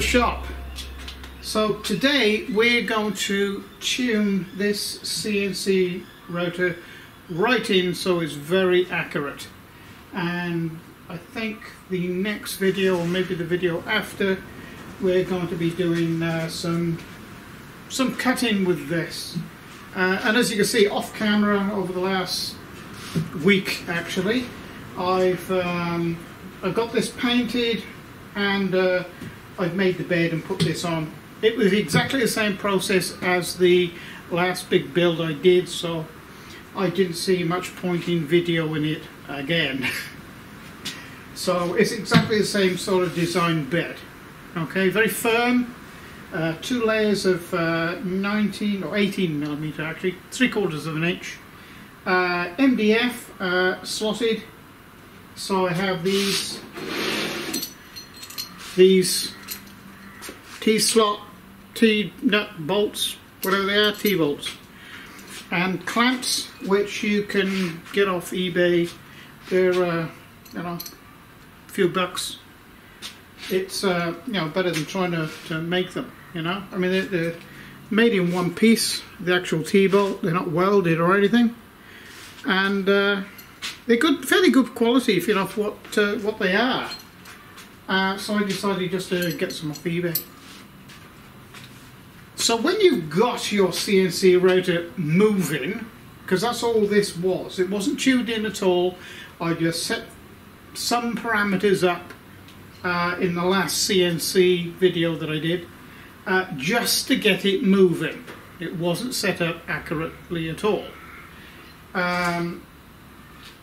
the shop. So today we're going to tune this CNC router right in so it's very accurate, and I think the next video, or maybe the video after, we're going to be doing some cutting with this. And as you can see off camera over the last week, actually, I've got this painted, and I've made the bed and put this on. It was exactly the same process as the last big build I did, so I didn't see much point in videoing it again. So it's exactly the same sort of design bed. Okay, very firm. 2 layers of 19 or 18 millimeter, actually, 3/4 of an inch. MDF slotted. So I have these T-slot, T-nut bolts, whatever they are, T-bolts, and clamps, which you can get off eBay. They're you know, a few bucks. It's you know, better than trying to make them. You know, I mean, they're made in one piece. The actual T-bolt, they're not welded or anything, and they're good, fairly good quality if you know what they are. So I decided just to get some off eBay. So when you've got your CNC router moving, because that's all this was, it wasn't tuned in at all. I just set some parameters up in the last CNC video that I did, just to get it moving. It wasn't set up accurately at all.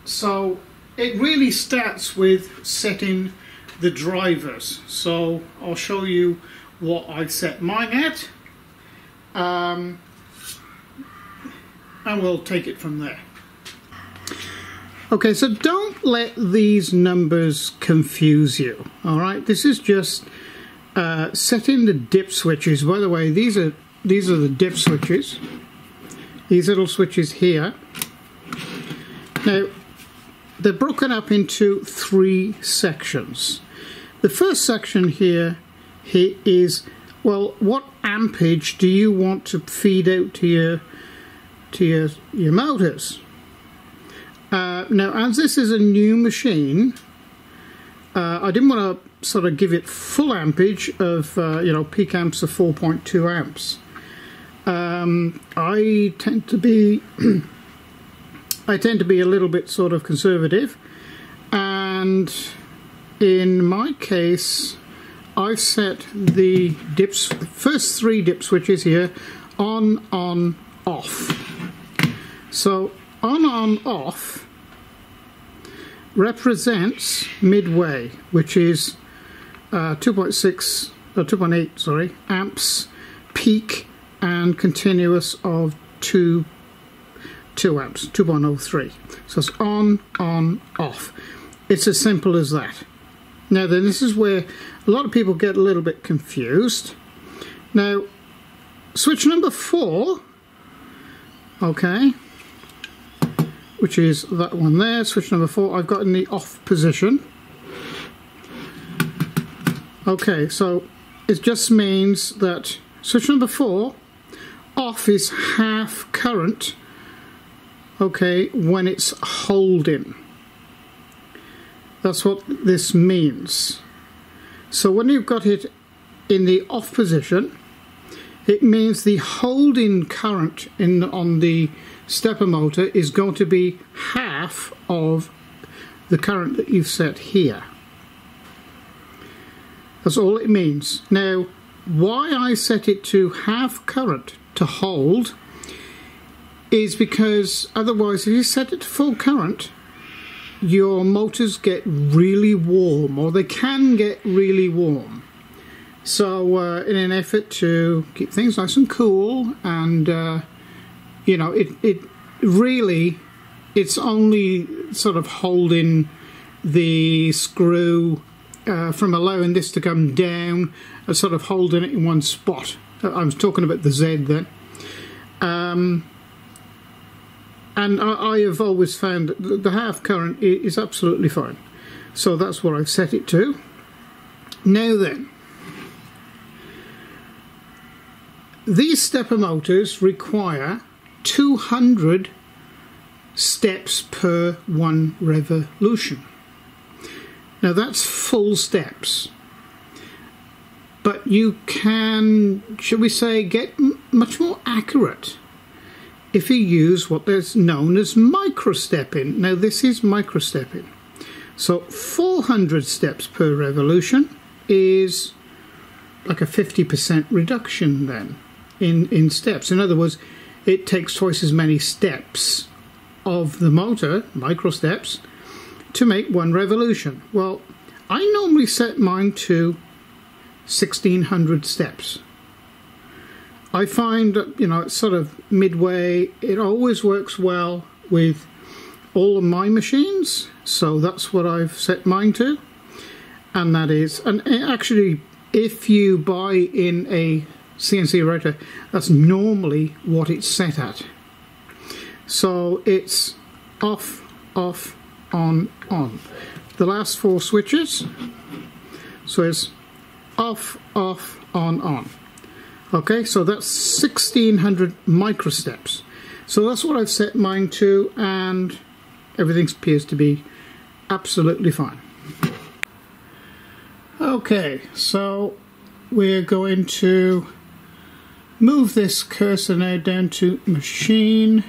So it really starts with setting the drivers. So I'll show you what I set mine at, and we'll take it from there. Okay, so don't let these numbers confuse you. All right, this is just setting the dip switches. By the way, these are the dip switches. These little switches here. Now, they're broken up into 3 sections. The first section here is, well, what ampage do you want to feed out to your motors? Now, as this is a new machine, I didn't want to sort of give it full ampage of you know, peak amps of 4.2 amps. I tend to be a little bit sort of conservative, and in my case I've set the first 3 dip switches here on, off. So on, off represents midway, which is 2.8 sorry, amps peak and continuous of 2 amps, 2.03. So it's on, off. It's as simple as that. Now then, this is where a lot of people get a little bit confused. Now, switch number 4, okay, which is that one there, switch number 4, I've got in the off position. Okay, so it just means that switch number 4, off is half current, okay, when it's holding. That's what this means. So when you've got it in the off position, it means the holding current on the stepper motor is going to be half of the current that you've set here. That's all it means. Now, why I set it to half current to hold is because otherwise, if you set it to full current, your motors get really warm, or they can get really warm. So in an effort to keep things nice and cool, and you know, it really, it's only sort of holding the screw from allowing this to come down, and sort of holding it in one spot. I was talking about the Z then. And I have always found that the half current is absolutely fine. So that's what I've set it to. Now then, these stepper motors require 200 steps per 1 revolution. Now that's full steps, but you can, shall we say, get much more accurate if you use what is known as micro-stepping. Now this is micro-stepping. So 400 steps per revolution is like a 50% reduction then in steps. In other words, it takes twice as many steps of the motor, micro steps, to make 1 revolution. Well, I normally set mine to 1600 steps. I find that, you know, it's sort of midway. It always works well with all of my machines, so that's what I've set mine to. And that is, and actually, if you buy in a CNC router, that's normally what it's set at. So it's off, off, on, on. The last 4 switches, so it's off, off, on. Okay, so that's 1600 microsteps. So that's what I've set mine to, and everything appears to be absolutely fine. Okay, so we're going to move this cursor now down to machine,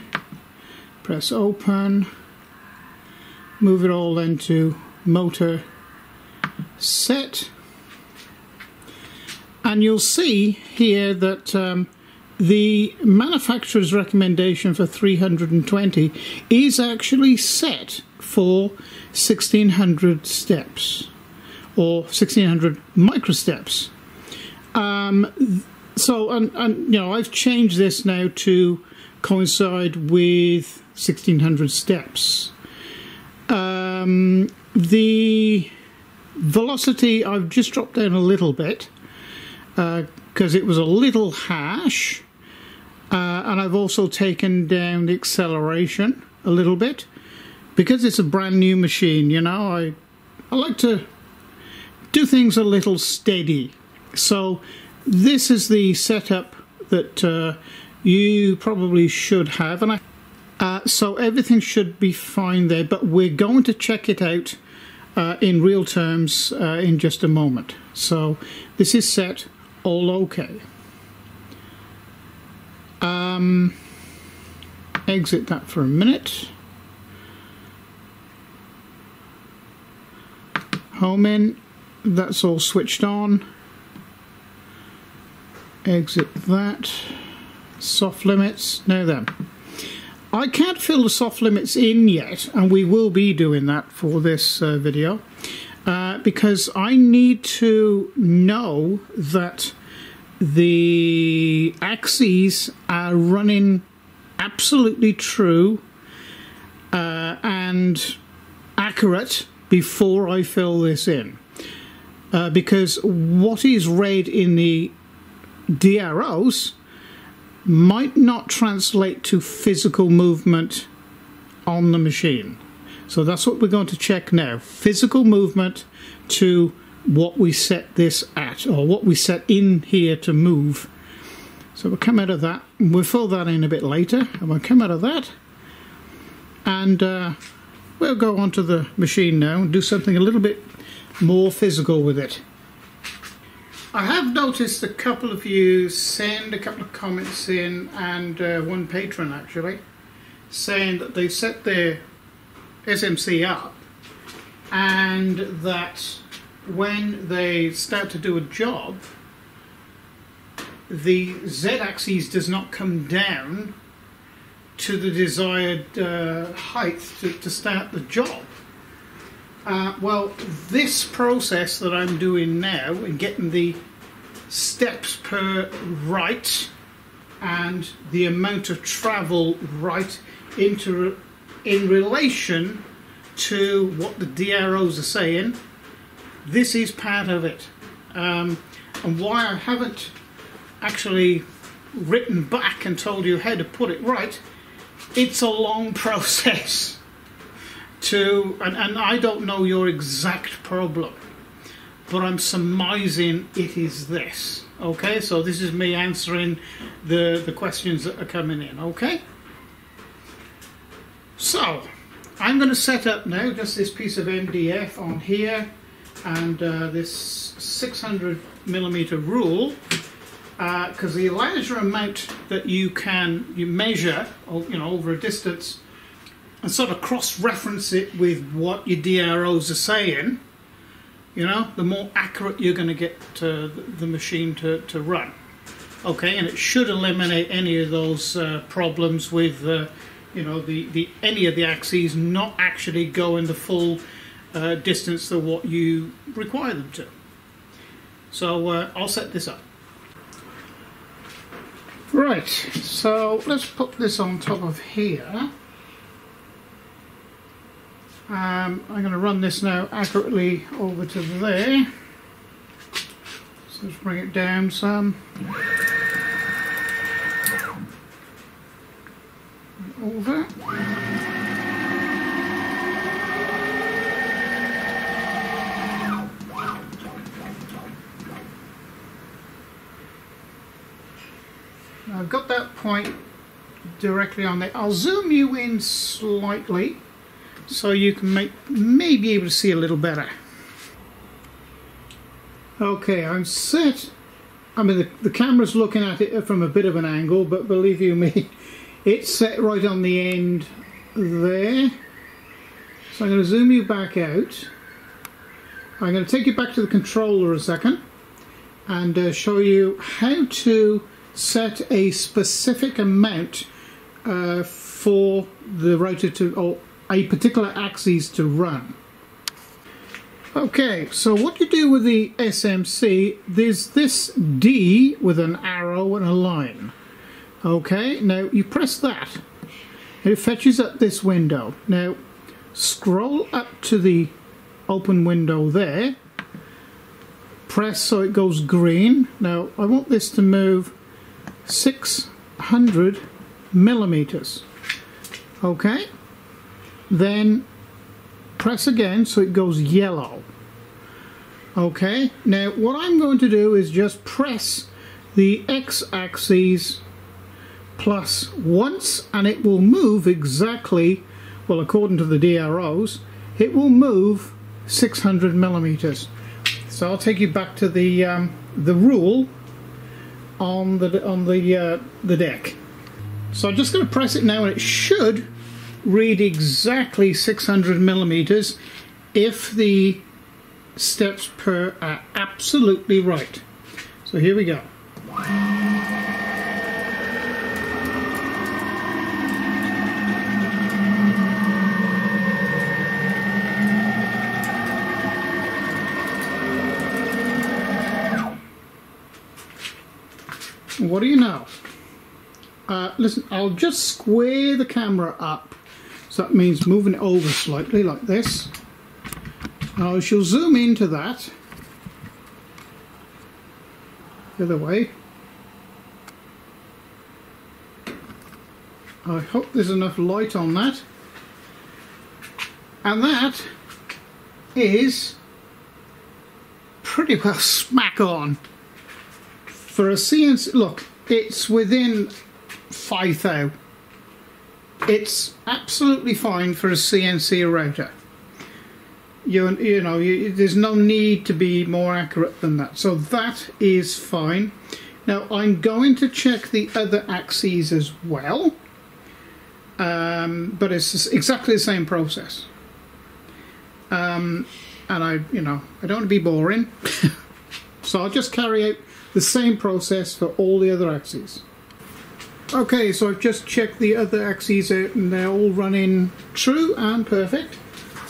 press open, move it all then to motor set, and you'll see here that the manufacturer's recommendation for 320 is actually set for 1600 steps, or 1600 microsteps. So, and you know, I've changed this now to coincide with 1600 steps. The velocity I've just dropped down a little bit because it was a little harsh, and I've also taken down the acceleration a little bit because it's a brand new machine. You know, I like to do things a little steady. So this is the setup that you probably should have, and so everything should be fine there, but we're going to check it out in real terms in just a moment. So this is set all okay. Exit that for a minute. Home in, that's all switched on. Exit that. Soft limits, now then. I can't fill the soft limits in yet, and we will be doing that for this video, because I need to know that the axes are running absolutely true and accurate before I fill this in, because what is read in the DROs might not translate to physical movement on the machine. So that's what we're going to check now. Physical movement to what we set this at, or what we set in here to move. So we'll come out of that, and we'll fill that in a bit later, and we'll come out of that, and we'll go onto the machine now and do something a little bit more physical with it. I have noticed a couple of you send a couple of comments in, and one patron actually, saying that they set their SMC up and that when they start to do a job, the Z-axis does not come down to the desired height to start the job. Well, this process that I'm doing now and getting the steps per right and the amount of travel right in relation to what the DROs are saying, this is part of it. And why I haven't actually written back and told you how to put it right, it's a long process. And I don't know your exact problem, but I'm surmising it is this. Okay, so this is me answering the questions that are coming in. Okay, so I'm going to set up now just this piece of MDF on here and this 600mm rule, because the larger amount that you measure, over a distance, and sort of cross-reference it with what your DROs are saying, the more accurate you're going to get the machine to run. Okay, and it should eliminate any of those problems with any of the axes not actually going the full distance to what you require them to. So I'll set this up. Right, so let's put this on top of here. I'm going to run this now accurately over to there. So let's bring it down some. Over. I've got that point directly on there. I'll zoom you in slightly so you can maybe be able to see a little better. Okay, I'm set. I mean, the camera's looking at it from a bit of an angle, but believe you me, it's set right on the end there. So I'm going to zoom you back out. I'm going to take you back to the controller a second and show you how to set a specific amount for the rotor or a particular axis to run. Okay, so what you do with the SMC, there's this D with an arrow and a line. Okay, now you press that and it fetches up this window. Now scroll up to the open window there, press so it goes green. Now I want this to move 600mm. Okay, then press again so it goes yellow. Okay, now what I'm going to do is just press the X-axis plus once and it will move exactly, well, according to the DROs, it will move 600mm. So I'll take you back to the rule on the deck. So I'm just going to press it now and it should read exactly 600mm if the steps per are absolutely right. So here we go. What do you know? Listen, I'll just square the camera up. So that means moving it over slightly like this. Now I shall zoom into that the other way. I hope there's enough light on that. And that is pretty well smack on. For a CNC, look, it's within 5 thou. It's absolutely fine for a CNC router. There's no need to be more accurate than that. So that is fine. Now I'm going to check the other axes as well, but it's exactly the same process. And I don't want to be boring, so I'll just carry out the same process for all the other axes. Okay, so I've just checked the other axes out and they're all running true and perfect.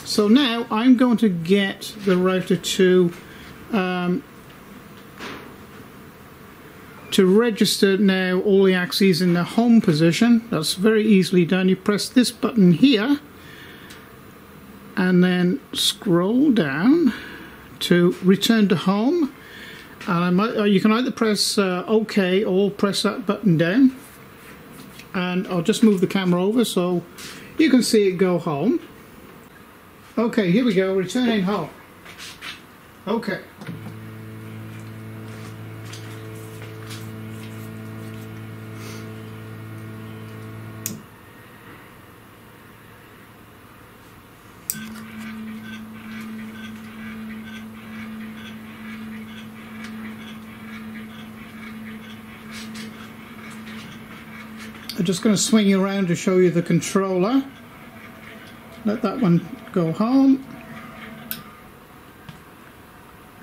So now I'm going to get the router to register now all the axes in the home position. That's very easily done. You press this button here and then scroll down to return to home. And you can either press OK or press that button down. And I'll just move the camera over so you can see it go home. Okay, here we go, returning home. Okay. I'm just going to swing you around to show you the controller. Let that one go home.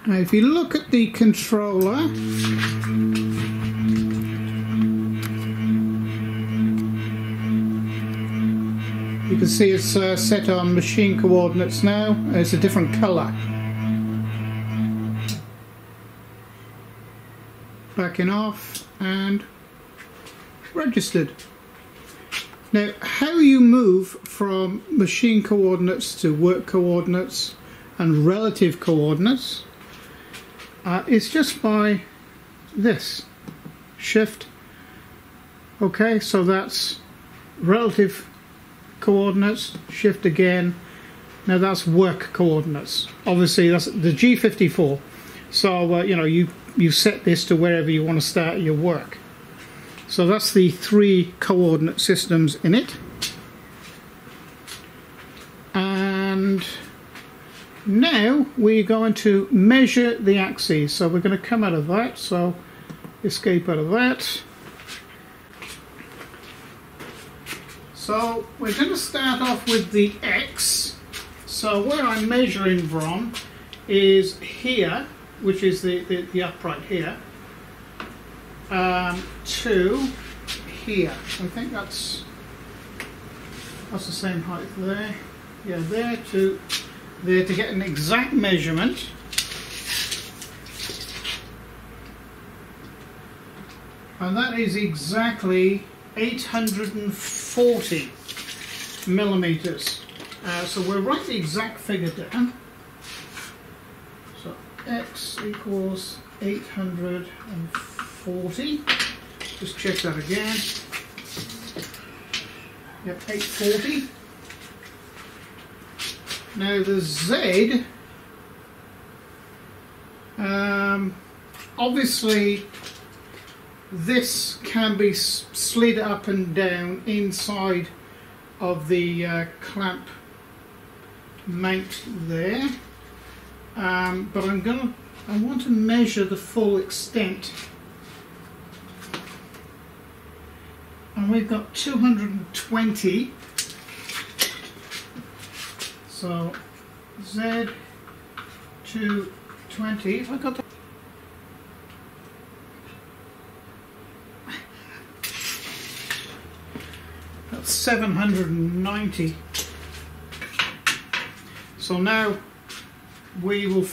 Now if you look at the controller, you can see it's set on machine coordinates now. It's a different colour. Backing off and registered. Now how you move from machine coordinates to work coordinates and relative coordinates is just by this shift. Okay, so that's relative coordinates, shift again. Now that's work coordinates. Obviously that's the G54. So you know, you set this to wherever you want to start your work. So that's the 3 coordinate systems in it. And now we're going to measure the axes. So we're going to come out of that. So escape out of that. So we're going to start off with the X. So where I'm measuring from is here, which is the upright here, to here. I think that's the same height there. Yeah, there to there to get an exact measurement. And that is exactly 840 millimeters. So we'll write the exact figure down. So X equals 840. Just check that again. Yep, 840. Now the Z, obviously this can be slid up and down inside of the clamp mount there, but I want to measure the full extent, and we've got 220. So Z 220. If I got that. That's 790. So now we will.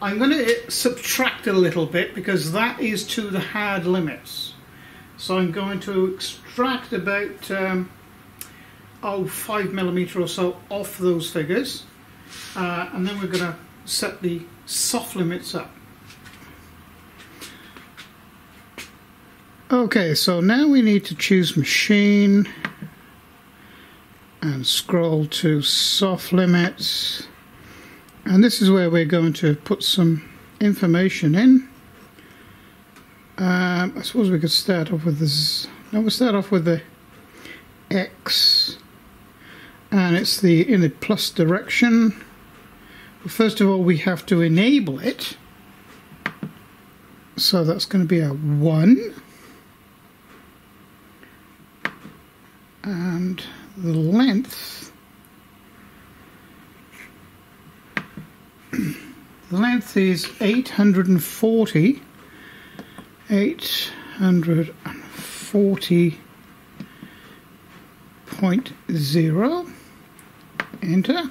I'm going to subtract a little bit because that is to the hard limits. So I'm going to extract about 5 millimeter or so off those figures, and then we're going to set the soft limits up. Okay, so now we need to choose machine and scroll to soft limits, and this is where we're going to put some information in. I suppose we could start off with this. No, we'll start off with the X, and it's in the plus direction. But first of all, we have to enable it, so that's going to be a 1. And the length, is 840. 840.0. Enter.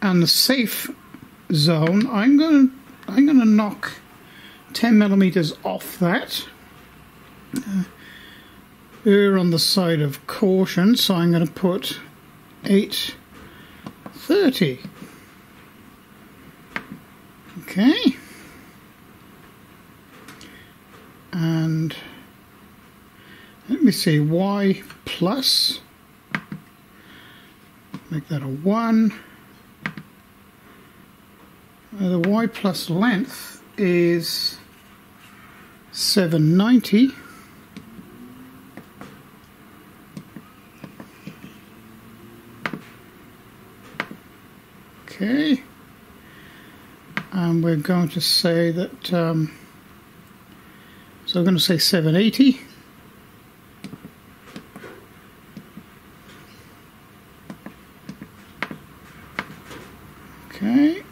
And the safe zone, I'm going to knock 10 millimeters off that. Err on the side of caution, so I'm going to put 830. Okay. And let me see, Y plus, make that a 1. The Y plus length is 790. Okay, and we're going to say that So I'm going to say 780. Okay.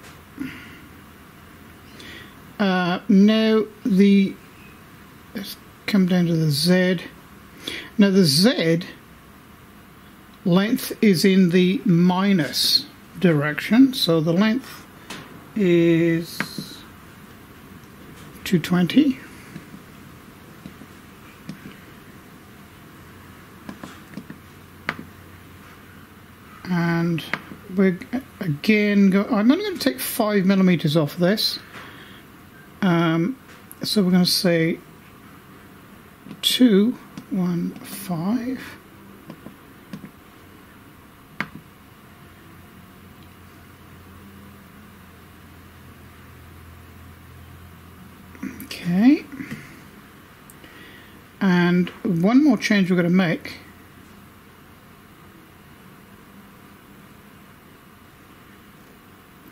Now let's come down to the Z. Now the Z length is in the minus direction, so the length is 220. And we're again I'm only going to take 5 millimeters off this. So we're going to say 215. Okay. And one more change we're going to make.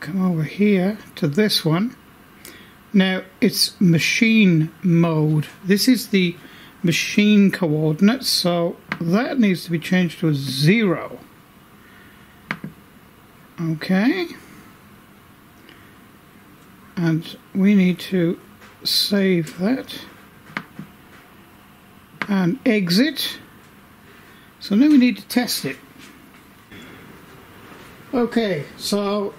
Come over here to this one. Now it's machine mode. This is the machine coordinates, so that needs to be changed to a 0. Okay. And we need to save that and exit. So now we need to test it. Okay, so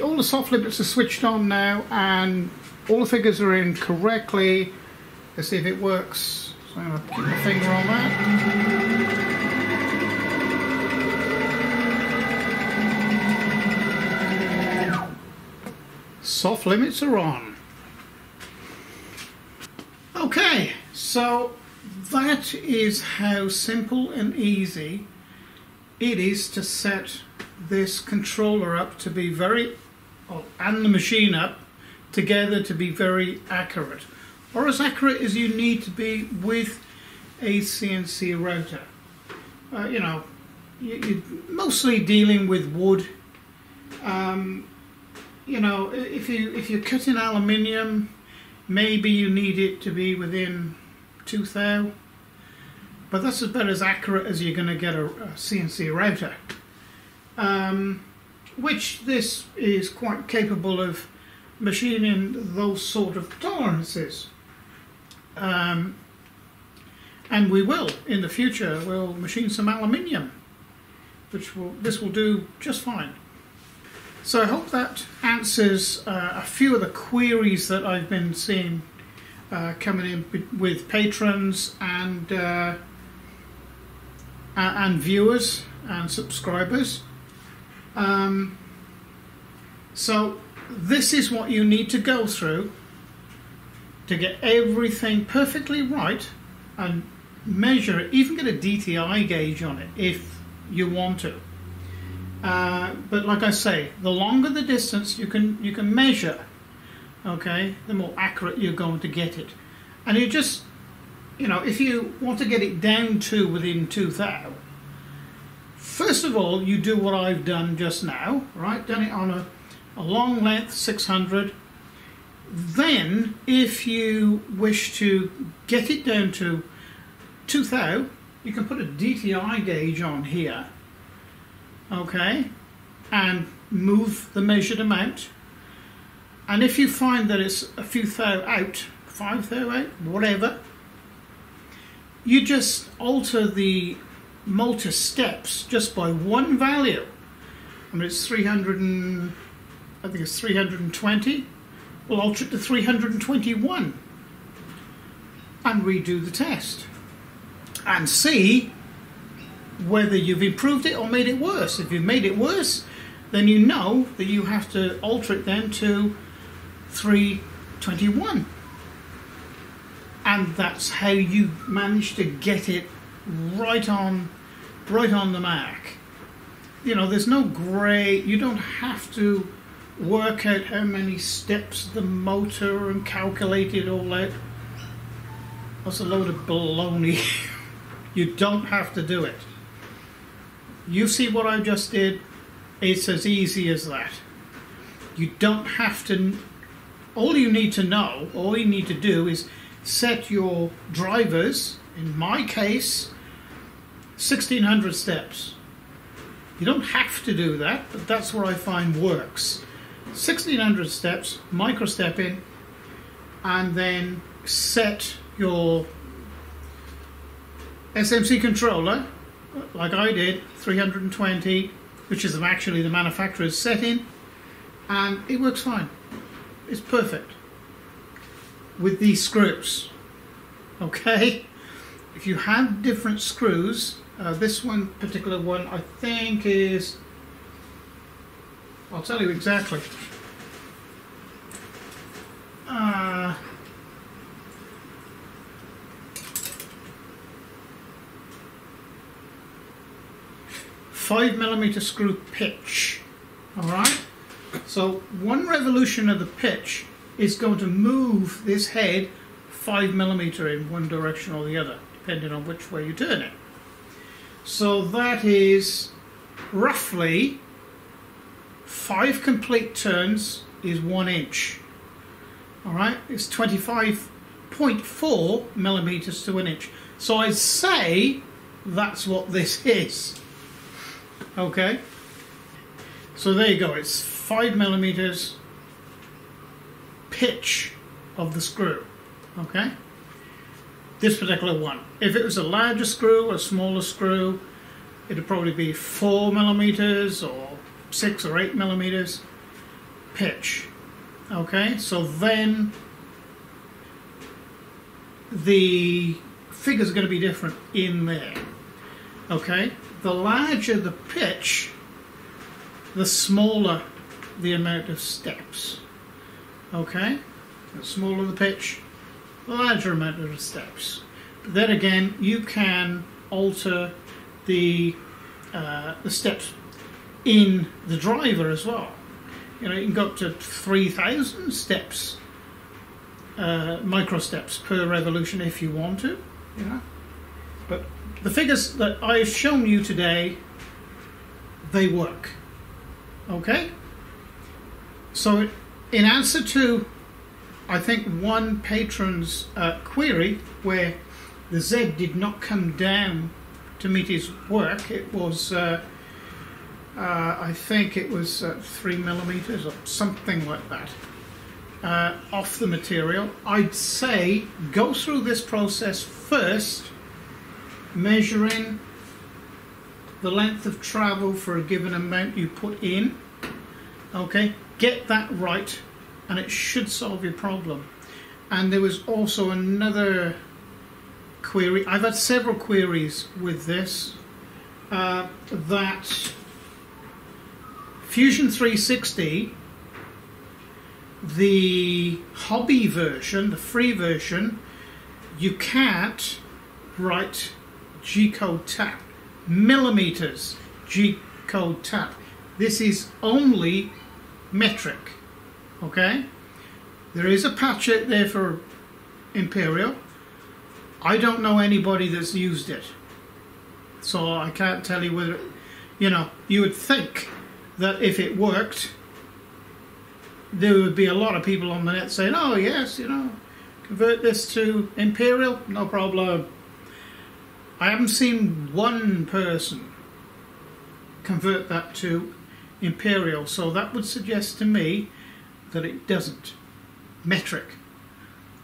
all the soft limits are switched on now, and all the figures are in correctly. Let's see if it works. So I'm going to keep my finger on that. Soft limits are on. Okay, so that is how simple and easy it is to set this controller up to be and the machine up together to be very accurate, or as accurate as you need to be with a CNC router. You know, you're mostly dealing with wood. You know, if you're cutting aluminium, maybe you need it to be within 2 thou, but that's about as accurate as you're going to get a CNC router. Which this is quite capable of machining those sort of tolerances. And we will, in the future, we'll machine some aluminium, this will do just fine. So I hope that answers a few of the queries that I've been seeing coming in with patrons and viewers and subscribers. So this is what you need to go through to get everything perfectly right and measure it, even get a DTI gauge on it if you want to. But like I say, the longer the distance you can measure, okay, the more accurate you're going to get it. And you just, you know, if you want to get it down to within 2 thou, first of all, you do what I've done just now, right? Done it on a long length 600. Then, if you wish to get it down to 2 thou, you can put a DTI gauge on here, okay, and move the measured amount. And if you find that it's a few thou out, 5 thou out, whatever, you just alter the motor steps just by one value. I mean, it's 300 and I think it's 320. We'll alter it to 321 and redo the test and see whether you've improved it or made it worse. If you've made it worse, then you know that you have to alter it then to 321, and that's how you manage to get it right on the Mac. You know, there's no grey. You don't have to work out how many steps the motor and calculate it all out. That's a load of baloney. You don't have to do it. You see what I just did? It's as easy as that. You don't have to. All you need to know, all you need to do is set your drivers, in my case, 1600 steps. You don't have to do that, but that's what I find works. 1600 steps, micro step in, and then set your SMC controller, like I did, 320, which is actually the manufacturer's setting, and it works fine. It's perfect with these screws. Okay, if you have different screws, this one particular one I think is, I'll tell you exactly. 5mm screw pitch. Alright, so one revolution of the pitch is going to move this head 5mm in one direction or the other, depending on which way you turn it. So that is roughly 5 complete turns is 1 inch. Alright, it's 25.4mm to 1 inch. So I'd say that's what this is. Okay, so there you go, it's 5mm pitch of the screw. Okay, this particular one. If it was a larger screw or a smaller screw, it'd probably be 4mm or 6 or 8mm pitch. Okay, so then the figures are going to be different in there. Okay, the larger the pitch, the smaller the amount of steps. Okay, the smaller the pitch, the larger amount of the steps. But then again, you can alter the steps in the driver as well. You know, you can go up to 3,000 steps, micro steps per revolution if you want to. You know, but the figures that I've shown you today, they work. Okay? So in answer to, I think, one patron's query where the Z did not come down to meet his work, it was, I think it was 3mm or something like that, off the material. I'd say go through this process first, measuring the length of travel for a given amount you put in. Okay, get that right and it should solve your problem. And there was also another query, I've had several queries with this, that Fusion 360, the hobby version, the free version, you can't write G-code tap, millimeters G-code tap. This is only metric. Okay, there is a patch out there for Imperial. I don't know anybody that's used it, so I can't tell you whether, you know, you would think that if it worked, there would be a lot of people on the net saying, oh yes, you know, convert this to Imperial, no problem. I haven't seen one person convert that to Imperial, so that would suggest to me that it doesn't. Metric.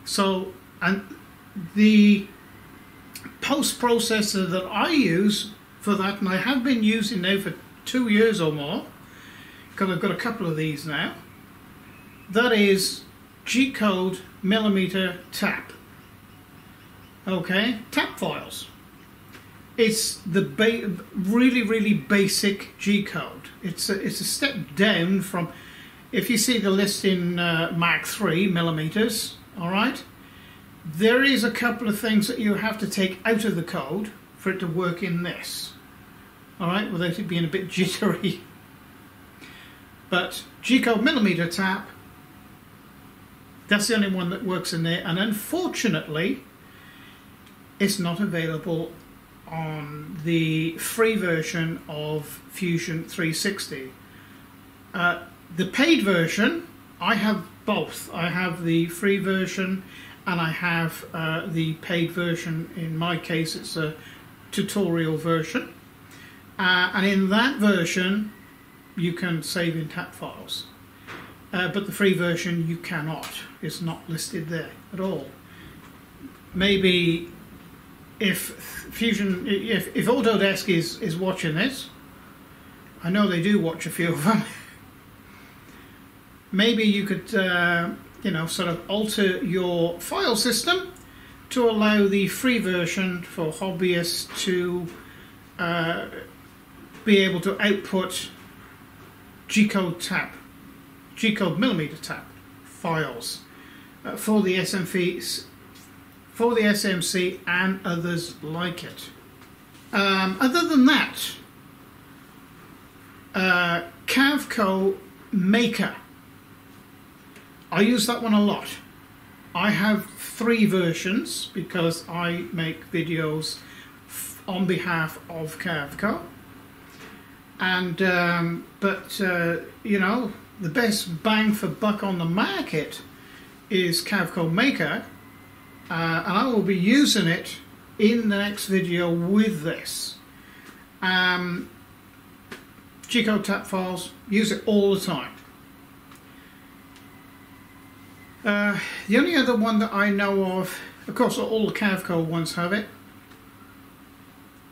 So, and the post processor that I use for that, and I have been using now for 2 years or more, because I've got a couple of these now, that is G-code millimeter tap. Okay, tap files. It's the really basic G-code. It's a step down from, if you see the list in Mach 3 millimeters, all right, there is a couple of things that you have to take out of the code for it to work in this, all right, without it being a bit jittery. But G-code millimeter tap, that's the only one that works in there, and unfortunately it's not available on the free version of Fusion 360. The paid version, I have both. I have the free version and I have the paid version. In my case, it's a tutorial version, and in that version you can save in tap files, but the free version you cannot. It's not listed there at all. Maybe if Fusion, if Autodesk is watching this, I know they do watch a few of them, maybe you could you know, sort of alter your file system to allow the free version for hobbyists to be able to output G-code millimeter tap files for the SMC and others like it. Other than that, Carveco Maker, I use that one a lot. I have 3 versions because I make videos on behalf of Carveco, and you know, the best bang for buck on the market is Carveco Maker, and I will be using it in the next video with this. G-code tap files, use it all the time. The only other one that I know of course all the Carveco ones have it.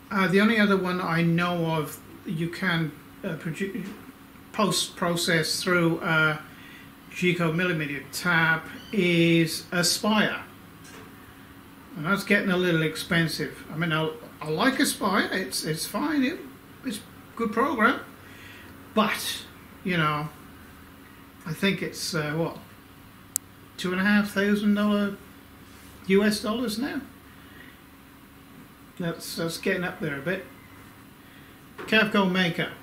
The only other one I know of you can post-process through G-code millimeter tap is Aspire, and that's getting a little expensive. I mean, I like Aspire, it's fine, it's a good program, but you know, I think it's what, $2,500 US dollars now. That's getting up there a bit. Carveco Maker,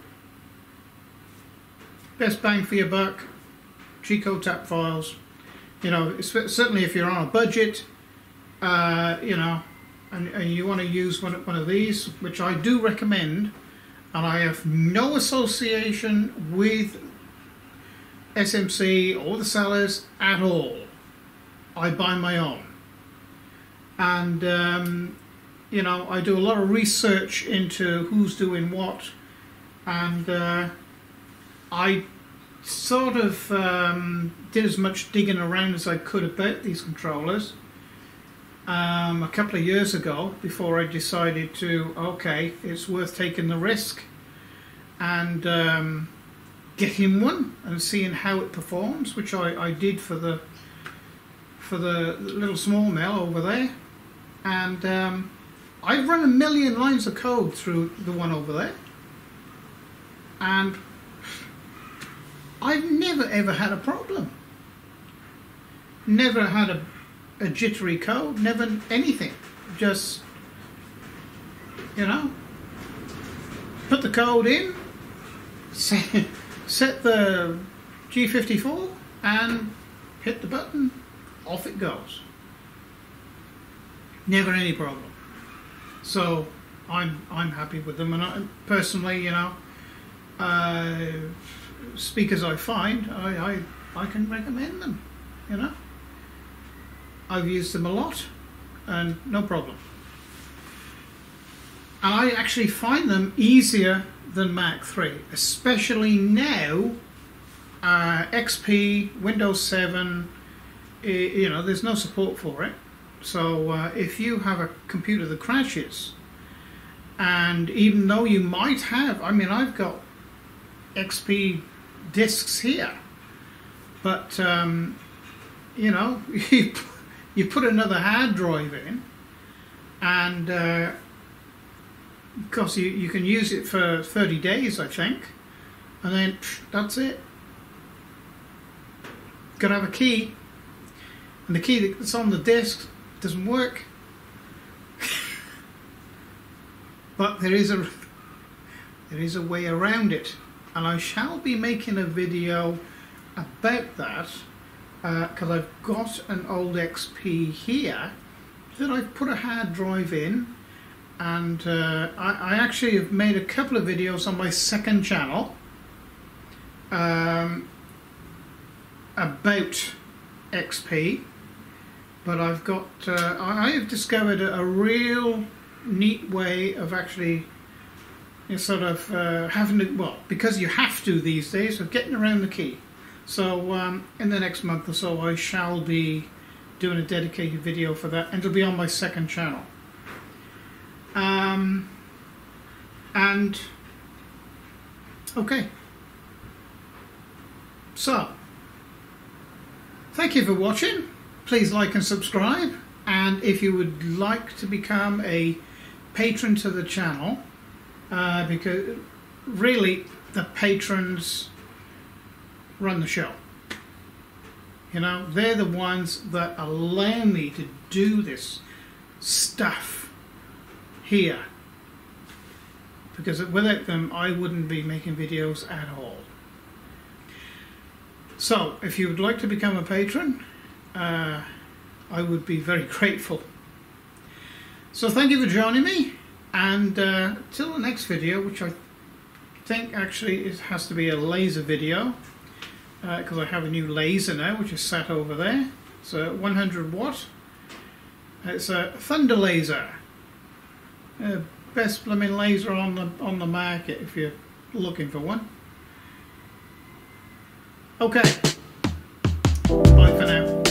best bang for your buck. G-code tap files, you know, certainly if you're on a budget, you know, and you want to use one of these, which I do recommend, and I have no association with SMC or the sellers at all. I buy my own, and you know, I do a lot of research into who's doing what, and I sort of did as much digging around as I could about these controllers a couple of years ago before I decided to, okay, it's worth taking the risk and getting one and seeing how it performs, which I did for the little small mill over there, and I've run 1 million lines of code through the one over there, and I've never ever had a problem. Never had a jittery code, never anything. Just, you know, put the code in, set the G54 and hit the button, off it goes. Never any problem. So I'm happy with them, and I personally, you know, speakers I find, I can recommend them, you know. I've used them a lot and no problem. And I actually find them easier than Mach 3, especially now. XP, Windows 7, you know, there's no support for it. So if you have a computer that crashes, and even though you might have, I mean, I've got XP discs here, but you know, you put another hard drive in, and of course you can use it for 30 days, I think, and then that's it. Got to have a key, and the key that's on the disk doesn't work. But there is a way around it, and I shall be making a video about that, because I've got an old XP here that I've put a hard drive in, and I actually have made a couple of videos on my second channel about XP, but I've got I have discovered a real neat way of actually sort of having to, well, because you have to these days, of getting around the key. So in the next month or so I shall be doing a dedicated video for that, and it'll be on my second channel. And okay, so thank you for watching. Please like and subscribe, and if you would like to become a patron to the channel, because really the patrons run the show. You know, they're the ones that allow me to do this stuff here, because without them I wouldn't be making videos at all. So if you would like to become a patron, I would be very grateful. So thank you for joining me, and till the next video, which I think actually it has to be a laser video, because I have a new laser now which is sat over there. It's a 100 watt. It's a thunder laser, best blooming laser on the market if you're looking for one. Okay, bye for now.